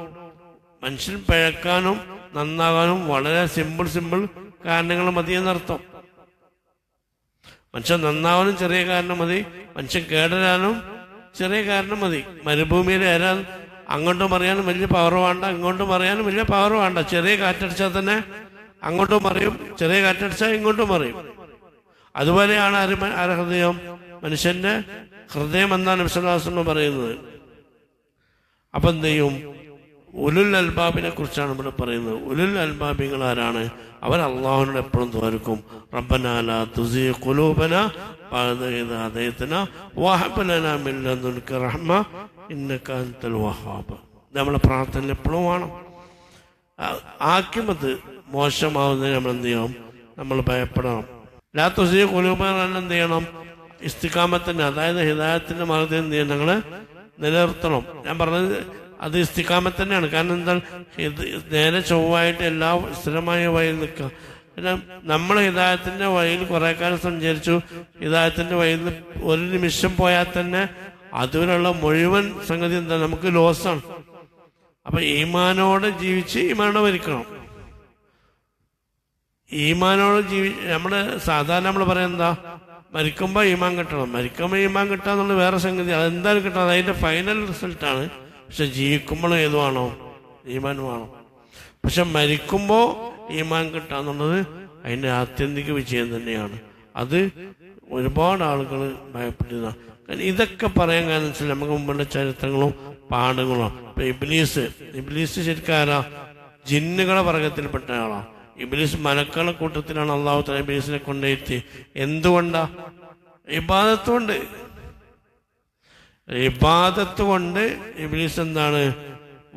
മനുഷ്യൻ പിഴക്കാനും നന്നാകാനും വളരെ സിമ്പിൾ കാരണങ്ങൾ മതി എന്നർത്ഥം. മനുഷ്യൻ നന്നാവാനും ചെറിയ കാരണം മതി, മനുഷ്യൻ കേടരാനും ചെറിയ കാരണം മതി. മരുഭൂമിയിൽ ഏരാൻ അങ്ങോട്ടും പറയാനും വലിയ പവർ വേണ്ട, ഇങ്ങോട്ടും പറയാനും വലിയ പവർ വേണ്ട. ചെറിയ കാറ്റടിച്ചാൽ തന്നെ അങ്ങോട്ടും മറിയും, ചെറിയ കാറ്റടിച്ചാൽ ഇങ്ങോട്ടും മറിയും. അതുപോലെയാണ് ഹൃദയം, മനുഷ്യന്റെ ഹൃദയം എന്നാണ് നബി സല്ലല്ലാഹു അലൈഹി വസല്ലം പറയുന്നത്. അപ്പൊ എന്ത് ചെയ്യും, ഉലുൽ അൽബാബിനെ കുറിച്ചാണ് ഇവിടെ പറയുന്നത്. ഉലുൽ അൽബാബികൾ ആരാണ്, അവർ അള്ളാഹുവിനോട് എപ്പോഴും തോൽക്കും. റബ്ബനാ ലാ തുസിഗ് ഖുലൂബനാ ബഅദ ഇദ് ഹദൈതനാ വഹബ് ലനാ മിൻ ലദുൻക റഹ്മ ഇന്നക അൻതൽ വഹാബ്. നമ്മളെ പ്രാർത്ഥന എപ്പോഴും വേണം. ആക്കിമത്ത് മോശമാവുന്നതിന് നമ്മൾ എന്ത് ചെയ്യണം, നമ്മൾ ഭയപ്പെടണം. ലാ തുസിഗ് ഖുലൂബനാ എന്ത് ചെയ്യണം, ഇസ്തിഖാമത്തിന്റെ, അതായത് ഹിദായത്തിന്റെ മാർഗ്ഗത്തിൽ എന്ത് ചെയ്യണം, ഞങ്ങള് നിലനിർത്തണം. ഞാൻ പറഞ്ഞത് അത് ഇസ്തിഖാമത്ത് തന്നെയാണ്. കാരണം എന്താ, നേരെ ചൊവ്വായിട്ട് എല്ലാ സ്ഥിരമായ വഴിയിൽ നിൽക്കുക. പിന്നെ നമ്മൾ ഹിദായത്തിന്റെ വഴിയിൽ കുറെ കാലം സഞ്ചരിച്ചു, ഹിദായത്തിന്റെ വഴിയിൽ നിന്ന് ഒരു നിമിഷം പോയാൽ തന്നെ അതിലുള്ള മുഴുവൻ സംഗതി എന്താ, നമുക്ക് ലോസാണ്. അപ്പൊ ഈമാനോടെ ജീവിച്ച് ഈമാനോടെ മരിക്കണം. ഈമാനോട് നമ്മള് സാധാരണ നമ്മൾ പറയാം എന്താ, മരിക്കുമ്പോ ഈമാൻ കിട്ടണം, മരിക്കുമ്പോ ഈമാൻ കിട്ടാന്നുള്ള വേറെ സംഗതി. അതെന്തായാലും കിട്ടണം, അതിന്റെ ഫൈനൽ റിസൾട്ടാണ്. പക്ഷെ ജീവിക്കുമ്പോഴും ഏതുവാണോ, ഈമാൻ വേണം. പക്ഷെ മരിക്കുമ്പോ ഈമാൻ കിട്ടാന്നുള്ളത് അതിന്റെ ആത്യന്തിക വിജയം തന്നെയാണ്. അത് ഒരുപാട് ആളുകൾ ഭയപ്പെട്ടിരുന്നതാണ്. കാരണം ഇതൊക്കെ പറയാൻ കാരണം വെച്ചാൽ നമുക്ക് മുമ്പുള്ള ചരിത്രങ്ങളും പാഠങ്ങളും. ഇപ്പൊ ഇബ്ലീസ് ശരിക്കും ആരാ, ജിന്നുകളെ വർഗത്തിൽപ്പെട്ട ആളാ. ഇബ്ലീസ് മലക്കളെ കൂട്ടത്തിലാണ് അള്ളാഹു തആല ഇബ്ലീസിനെ കൊണ്ടുപോയി. എന്തുകൊണ്ടാ, ഇബാദത്ത് കൊണ്ട് ഇബ്ലീസ് എന്താണ്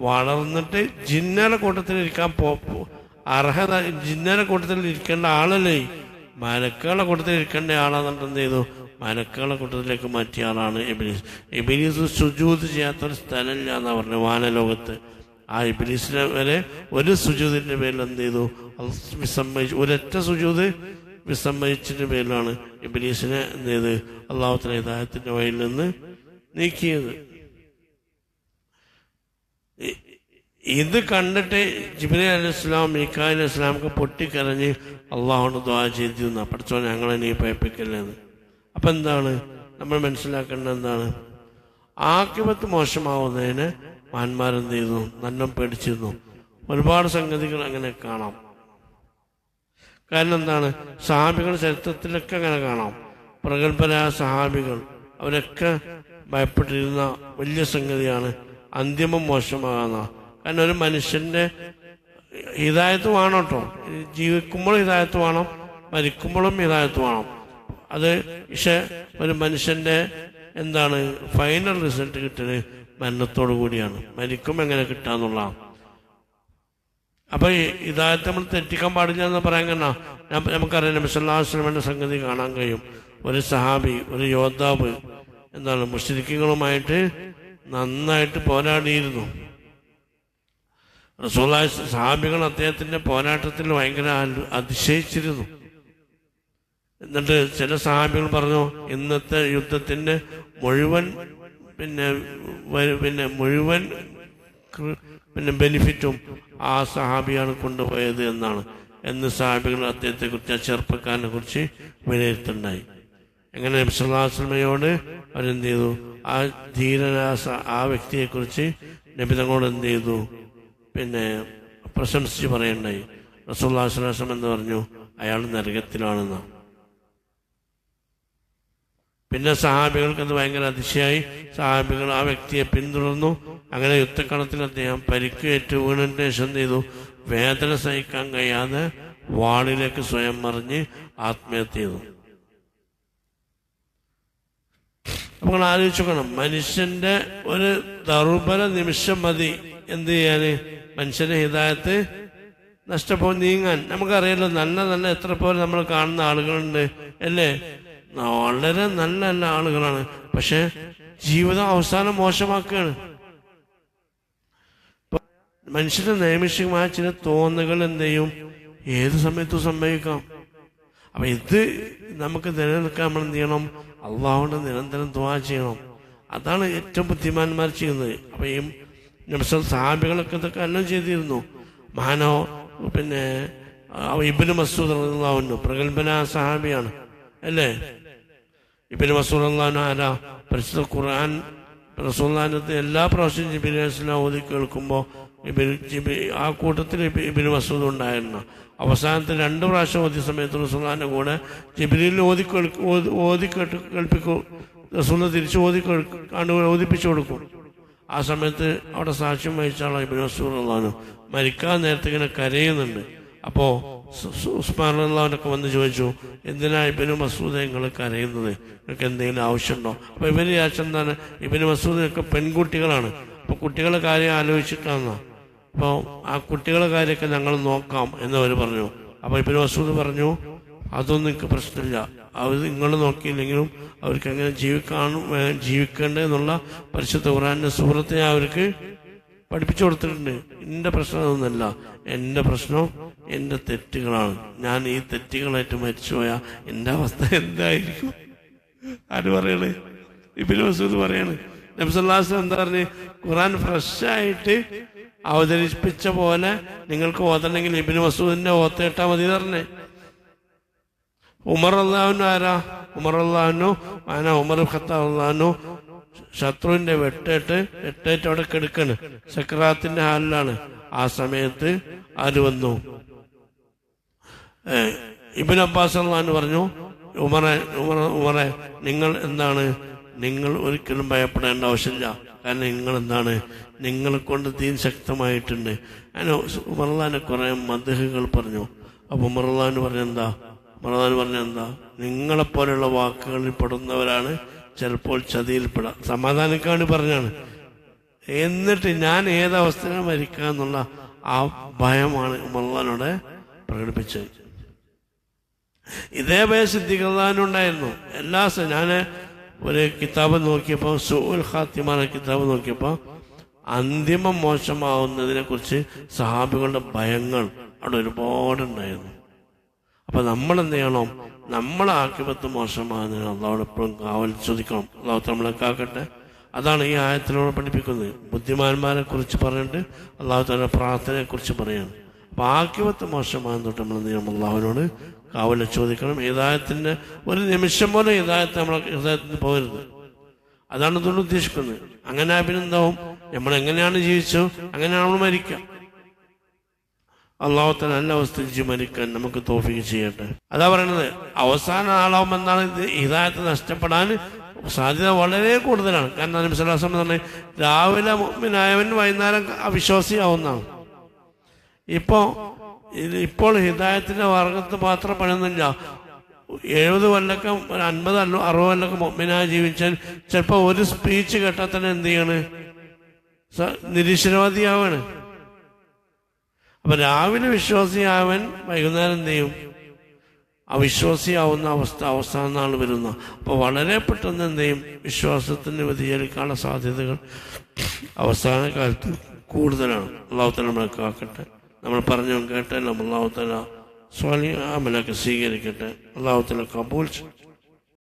വളർന്നിട്ട് ജിന്നയുടെ കൂട്ടത്തിൽ ഇരിക്കാൻ അർഹത, ജിന്നയുടെ കൂട്ടത്തിൽ ഇരിക്കേണ്ട ആളല്ലേ, മലക്കുകളുടെ കൂട്ടത്തിൽ ഇരിക്കേണ്ട ആളാന്നിട്ട് എന്ത് ചെയ്തു, മലക്കുകളുടെ കൂട്ടത്തിലേക്ക് മാറ്റിയ ആളാണ് ഇബ്ലീസ്. ഇബ്ലീസ് സുജൂദ് ചെയ്യാത്തൊരു സ്ഥലമില്ല എന്നാ പറഞ്ഞു വാനലോകത്ത്. ആ ഇബ്ലീസിനെ വരെ ഒരു സുജൂദിന്റെ പേരിൽ എന്ത് ചെയ്തു, വിസമ്മതിച്ചു. ഒരൊറ്റ സുജൂദ് വിസമ്മതിച്ചതിന്റെ പേരിലാണ് ഇബ്ലീസിനെ എന്ത് ചെയ്ത് അല്ലാഹു തആല ഹിദായത്തിന്റെ വഴിയിൽ നിന്ന് നീക്കിയത്. ഇത് കണ്ടിട്ട് ജിബ്രീൽ അലൈഹിസ്സലാം മീകായിൽ അലൈഹിസ്സലാമൊക്കെ പൊട്ടിക്കരഞ്ഞ് അള്ളാഹുവിനോട് ദുആ ചെയ്തിരുന്ന, പഠിച്ചോ ഞങ്ങളെ നീ ഭയപ്പിക്കല്ലെന്ന്. അപ്പൊ എന്താണ് നമ്മൾ മനസ്സിലാക്കേണ്ടത്, എന്താണ് ആഖിബത്ത് മോശമാവുന്നതിന് മഹാന്മാരെന്ത് ചെയ്തു, നന്മ പേടിച്ചിരുന്നു. ഒരുപാട് സംഗതികൾ അങ്ങനെ കാണാം. കാരണം എന്താണ്, സഹാബികൾ ചരിത്രത്തിലൊക്കെ അങ്ങനെ കാണാം. പ്രഗത്ഭരായ സഹാബികൾ അവരൊക്കെ ഭയപ്പെട്ടിരുന്ന വലിയ സംഗതിയാണ് അന്തിമം മോശമാകുന്ന. കാരണം ഒരു മനുഷ്യന്റെ ഹിദായത്ത് വേണം കേട്ടോ, ജീവിക്കുമ്പോഴും ഹിദായത്ത് വേണം, മരിക്കുമ്പോഴും ഹിദായത്ത് വേണം. അത് പക്ഷെ ഒരു മനുഷ്യന്റെ എന്താണ് ഫൈനൽ റിസൾട്ട് കിട്ടുന്നത് മരണത്തോടു കൂടിയാണ്. മരിക്കും എങ്ങനെ കിട്ടാന്നുള്ള അപ്പോൾ ഈ ഹിദായത്ത് നമ്മൾ തെറ്റിക്കാൻ പാടില്ല എന്ന് പറയാൻ കാരണം നമുക്കറിയാം നബി സല്ലല്ലാഹു അലൈഹി വസല്ലമയുടെ സംഗതി കാണാൻ കഴിയും. ഒരു സഹാബി, ഒരു യോദ്ധാവ് എന്താണ് മുശ്രിക്കുകളുമായിട്ട് നന്നായിട്ട് പോരാടിയിരുന്നു. റസൂലുള്ളാഹി സഹാബികൾ അദ്ദേഹത്തിൻ്റെ പോരാട്ടത്തിൽ ഭയങ്കര അതിശയിച്ചിരുന്നു. എന്നിട്ട് ചില സഹാബികൾ പറഞ്ഞു, ഇന്നത്തെ യുദ്ധത്തിൻ്റെ മുഴുവൻ മുഴുവൻ ബെനിഫിറ്റും ആ സഹാബിയാണ് കൊണ്ടുപോയത് എന്ന് സഹാബികൾ അദ്ദേഹത്തെക്കുറിച്ച്, ആ ചെറുപ്പക്കാരനെ കുറിച്ച് വിലയിരുത്തുണ്ടായി. എങ്ങനെ നബി സല്ലല്ലാഹു അലൈഹി വസല്ലമയോട് അവരെന്ത് ചെയ്തു, ആ ധീരരാസ ആ വ്യക്തിയെക്കുറിച്ച് നബി തങ്ങളോട് എന്ത് ചെയ്തു, പ്രശംസിച്ച് പറയുണ്ടായി. റസൂലുള്ളാഹി സ്വല്ലല്ലാഹു അലൈഹി വസല്ലം എന്ന് പറഞ്ഞു, അയാൾ നരകത്തിലാണെന്ന്. പിന്നെ സഹാബികൾക്ക് അത് ഭയങ്കര അതിശയായി. സഹാബികൾ ആ വ്യക്തിയെ പിന്തുടർന്നു. അങ്ങനെ യുദ്ധക്കളത്തിൽ അദ്ദേഹം പരിക്കേറ്റ് വീണിട്ട് ശേഷം എന്ത് ചെയ്തു, വേദന സഹിക്കാൻ കഴിയാതെ വാളിലേക്ക് സ്വയം മറിഞ്ഞ് ആത്മഹത്യ ചെയ്തു. നമ്മൾ ആലോചിക്കണം, മനുഷ്യന്റെ ഒരു ദൗർബല നിമിഷം മതി എന്ത് ചെയ്യാന് മനുഷ്യന്റെ ഹിദായത്ത് നീങ്ങാൻ. നമുക്കറിയാലോ, നല്ല നല്ല എത്ര പോലെ നമ്മൾ കാണുന്ന ആളുകളുണ്ട് അല്ലേ, വളരെ നല്ല നല്ല ആളുകളാണ്, പക്ഷെ ജീവിതം അവസാനം മോശമാക്കുകയാണ്. മനുഷ്യന്റെ നൈമിഷികമായ ചില തോന്നുകൾ എന്ത് ചെയ്യും, ഏത് സമയത്തും സംഭവിക്കാം. അപ്പൊ ഇത് നമുക്ക് നിലനിൽക്കാൻ നമ്മൾ എന്ത് ചെയ്യണം, അള്ളാഹുവിന്റെ നിരന്തരം ദുആ ചെയ്യണം. അതാണ് ഏറ്റവും ബുദ്ധിമാന്മാർ ചെയ്യുന്നത്. അപ്പൊ ഈ സഹാബികളൊക്കെ ഇതൊക്കെ എല്ലാം ചെയ്തിരുന്നു. മഹാനോ ഇബ്നു മസ്ഊദ് റളിയല്ലാഹു അൻഹു പ്രഗൽഭന സഹാബിയാണ് അല്ലേ. ഇബ്നു മസ്ഊദ് റളിയല്ലാഹു അൻഹു ആരാ, പരിശുദ്ധ ഖുർആൻ റസൂലുള്ളാഹിന്റെ എല്ലാ പ്രാവശ്യം ജിബ്രീൽ അലൈഹിസ്സലാം ഓതി കേൾക്കുമ്പോൾ ആ കൂട്ടത്തിൽ ഇബ്നു മസ്ഊദ് ഉണ്ടായിരുന്നു. അവസാനത്തെ 2 പ്രാവശ്യം ഓതിയ സമയത്ത് റസൂലുള്ളാഹിന്റെ കൂടെ ജിബ്രീൽ ഓതി കേൾപ്പിക്കും, റസൂൽ തിരിച്ച് ഓതിപ്പിച്ചു കൊടുക്കും. ആ സമയത്ത് അവിടെ സാക്ഷ്യം വഹിച്ച ആളാണ് ഇബ്നു മസ്ഊദ് റളിയല്ലാഹു അൻഹു. മരിക്കാൻ നേരത്തെ ഇങ്ങനെ കരയുന്നുണ്ട്. അപ്പോൾ ഉസ്മാൻ റളിയല്ലാഹു അൻഹു വന്ന് ചോദിച്ചു, എന്തിനാ ഇബ്നു മസ്ഊദ് നിങ്ങൾ കരയുന്നത്, നിങ്ങൾക്ക് എന്തെങ്കിലും ആവശ്യമുണ്ടോ? അപ്പോൾ ഇവര് എന്താണ്, ഇബ്നു മസ്ഊദിനൊക്കെ പെൺകുട്ടികളാണ്. അപ്പോൾ കുട്ടികളുടെ കാര്യം ആലോചിച്ചിട്ടാണ്. അപ്പോൾ ആ കുട്ടികളുടെ കാര്യമൊക്കെ ഞങ്ങൾ നോക്കാം എന്നവർ പറഞ്ഞു. അപ്പോൾ ഇബ്നു മസ്ഊദ് പറഞ്ഞു, അതൊന്നും എനിക്ക് പ്രശ്നമില്ല, അവർ നിങ്ങൾ നോക്കിയില്ലെങ്കിലും അവർക്ക് എങ്ങനെ ജീവിക്കേണ്ടതെന്നുള്ള പരിശുദ്ധ ഖുർആനിന്റെ സൂറത്തെ അവർക്ക് പഠിപ്പിച്ചു കൊടുത്തിട്ടുണ്ട്. എൻ്റെ പ്രശ്നം അതൊന്നുമല്ല, എൻ്റെ പ്രശ്നം എൻ്റെ തെറ്റുകളാണ്. ഞാൻ ഈ തെറ്റുകളായിട്ട് മരിച്ചുപോയാൽ എൻ്റെ അവസ്ഥ എന്തായിരിക്കും? ആര് പറയണേ? ഇബ്നു മസ്ഊദ് പറയാണ്. നബി സല്ലല്ലാഹു അലൈഹി വസല്ലം എന്താ പറഞ്ഞ്, ഖുർആൻ ഫ്രഷായിട്ട് അവതരിപ്പിച്ച പോലെ നിങ്ങൾക്ക് ഓതണമെങ്കിൽ ഇബ്നു മസ്ഊദിന്റെ ഓത്തേട്ടാ മതി പറഞ്ഞേ. ഉമർ റളിയല്ലാഹു അൻഹു ആരാ? ഉമർ റളിയല്ലാഹു അൻഹു ഉമർ ഖത്താബ് റളിയല്ലാഹു അൻഹു ശത്രുവിന്റെ വെട്ടേറ്റ് അവിടെ കിടക്കാണ്, സക്രാത്തിന്റെ ഹാലിലാണ്. ആ സമയത്ത് ആര് വന്നു? ഇബ്നു അബ്ബാസ് റളിയല്ലാഹു അൻഹു പറഞ്ഞു, ഉമറെ നിങ്ങൾ എന്താണ്, നിങ്ങൾ ഒരിക്കലും ഭയപ്പെടേണ്ട ആവശ്യമില്ല. കാരണം നിങ്ങൾ എന്താണ്, നിങ്ങളെ കൊണ്ട് ദീൻ ശക്തമായിട്ടുണ്ട്. അങ്ങനെ ഉമർലാനെ കുറെ മദ്ഹുകൾ പറഞ്ഞു. അപ്പൊ ഉമർലാന് പറഞ്ഞെന്താ നിങ്ങളെപ്പോലെയുള്ള വാക്കുകളിൽ പെടുന്നവരാണ് ചിലപ്പോൾ ചതിയിൽപ്പെടാം. സമാധാനിക്കാണ് പറഞ്ഞാണ്. എന്നിട്ട് ഞാൻ ഏതവസ്ഥയിലാണ് മരിക്കുക എന്നുള്ള ആ ഭയമാണ് ഉമർലാനോടെ പ്രകടിപ്പിച്ചത്. ഇതേ ഭയം സിദ്ദീഖുണ്ടായിരുന്നു. ഞാൻ ഒരു കിതാബ് നോക്കിയപ്പോൾ, സുഉൽ ഖാത്തിമ കിതാബ് നോക്കിയപ്പോൾ അന്തിമം മോശമാവുന്നതിനെ കുറിച്ച് സഹാബികളുടെ ഭയങ്ങൾ അവിടെ ഒരുപാടുണ്ടായിരുന്നു. അപ്പൊ നമ്മൾ എന്ത് ചെയ്യണം, നമ്മളെ ആക്കിപത്ത് മോശമാകുന്നതിന് അള്ളാഹുവോട് എപ്പോഴും കാവൽ ചോദിക്കണം. അള്ളാഹു നമ്മളെ കാക്കട്ടെ. അതാണ് ഈ ആയത്തിലൂടെ പഠിപ്പിക്കുന്നത്. ബുദ്ധിമാന്മാരെ കുറിച്ച് പറഞ്ഞിട്ട് അള്ളാഹു തആല പ്രാർത്ഥനയെ കുറിച്ച് പറയാണ്. അപ്പൊ ആക്കിപത്ത് മോശമാകുന്ന തൊട്ട് നമ്മൾ എന്ത് ചെയ്യണം, അള്ളാഹുവിനോട് കാവൽ ചോദിക്കണം. ഹിദായത്തിന്റെ ഒരു നിമിഷം പോലെ ഹിദായത്ത് നമ്മളെ ഹൃദയത്തിന് പോകരുത്. അതാണ് ഇതുകൊണ്ട് ഉദ്ദേശിക്കുന്നത്. അങ്ങനെ അഭിനന്ദവും നമ്മൾ എങ്ങനെയാണ് ജീവിച്ചു അങ്ങനെയാണ് നമ്മൾ മരിക്കുക. അള്ളാഹു തആല നല്ല അവസ്ഥയിൽ മരിക്കാൻ നമുക്ക് തൗഫീഖ് ചെയ്യട്ടെ. അതാ പറയുന്നത്, അവസാന ആളാവുമ്പോൾ എന്താണ് ഹിദായത്ത് നഷ്ടപ്പെടാൻ സാധ്യത വളരെ കൂടുതലാണ്. കാരണം നബി സല്ലല്ലാഹു അലൈഹി വസല്ലം പറഞ്ഞത്, രാവിലെ മുഅ്മിനായവൻ വൈകുന്നേരം അവിശ്വാസിയാവുന്നതാണ്. ഇപ്പോൾ ഹിദായത്തിന്റെ വർഗത്ത് മാത്രം പണിയൊന്നുമില്ല. 70 കൊല്ലൊക്കെ 50 60 കൊല്ലൊക്കെ മുഅ്മിനായി ജീവിച്ചാൽ ചിലപ്പോൾ ഒരു സ്പീച്ച് കേട്ടാൽ തന്നെ എന്ത് ചെയ്യാണ്, നിരീശ്വരവാദിയാവാണ്. അപ്പൊ രാവിലെ വിശ്വാസിയാവൻ വൈകുന്നേരം എന്ത് ചെയ്യും? അവിശ്വാസിയാവുന്ന അവസാന നാൾ വരുന്ന. അപ്പോൾ വളരെ പെട്ടെന്ന് എന്ത് ചെയ്യും? വിശ്വാസത്തിന് വ്യതിചലിക്കാനുള്ള സാധ്യതകൾ അവസാന കാലത്ത് കൂടുതലാണ്. അള്ളാഹു തആല നമ്മളെ കാക്കട്ടെ. നമ്മൾ പറഞ്ഞു കേട്ടല്ലോ, അള്ളാഹു തആല സ്വാലിഹ് അമലൊക്കെ സ്വീകരിക്കട്ടെ. അള്ളാഹു തആല കബൂൽ